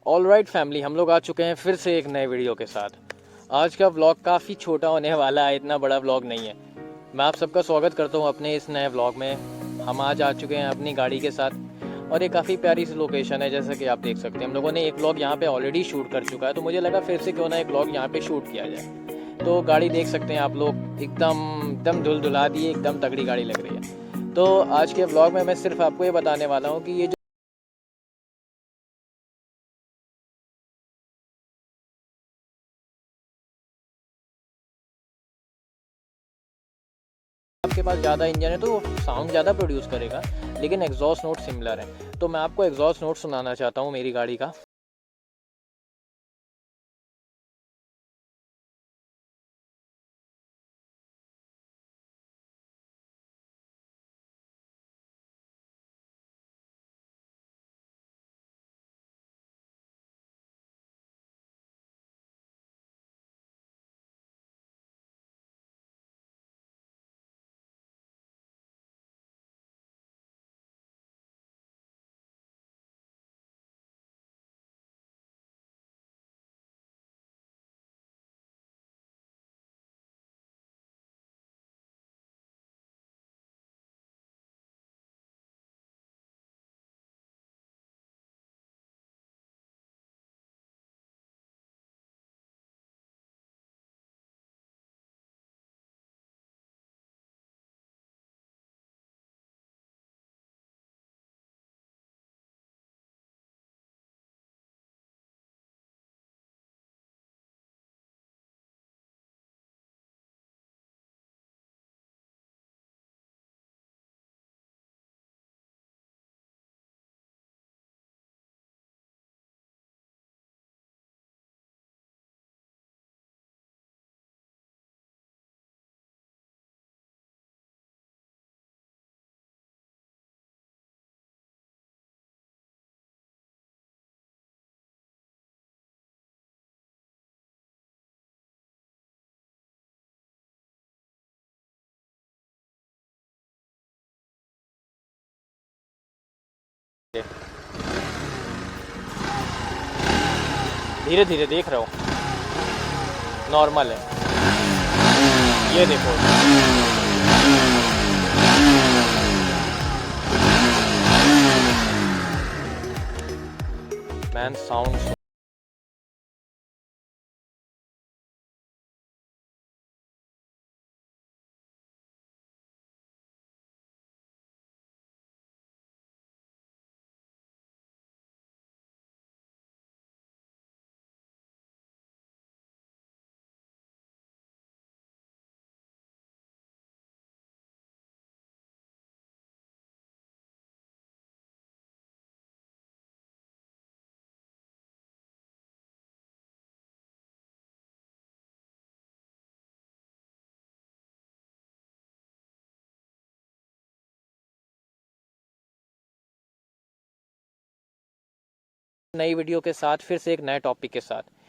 Alright family, हम लोग आ चुके हैं फिर से एक नए वीडियो के साथ। आज का व्लॉग काफ़ी छोटा होने वाला है, इतना बड़ा व्लॉग नहीं है। मैं आप सबका स्वागत करता हूँ अपने इस नए व्लॉग में। हम आज आ चुके हैं अपनी गाड़ी के साथ और ये काफ़ी प्यारी सी लोकेशन है, जैसा कि आप देख सकते हैं। हम लोगों ने एक व्लॉग यहाँ पे ऑलरेडी शूट कर चुका है, तो मुझे लगा फिर से क्यों ना एक व्लॉग यहाँ पे शूट किया जाए। तो गाड़ी देख सकते हैं आप लोग, एकदम एकदम धुलधुला दी है, एकदम तगड़ी गाड़ी लग रही है। तो आज के व्लॉग में मैं सिर्फ आपको ये बताने वाला हूँ कि ये आपके पास ज़्यादा इंजन है तो वो साउंड ज़्यादा प्रोड्यूस करेगा, लेकिन एग्जॉस्ट नोट सिमिलर है। तो मैं आपको एग्जॉस्ट नोट सुनाना चाहता हूँ मेरी गाड़ी का। धीरे धीरे देख रहा हूँ, नॉर्मल है। ये देखो, मैन साउंड। नई वीडियो के साथ फिर से एक नए टॉपिक के साथ।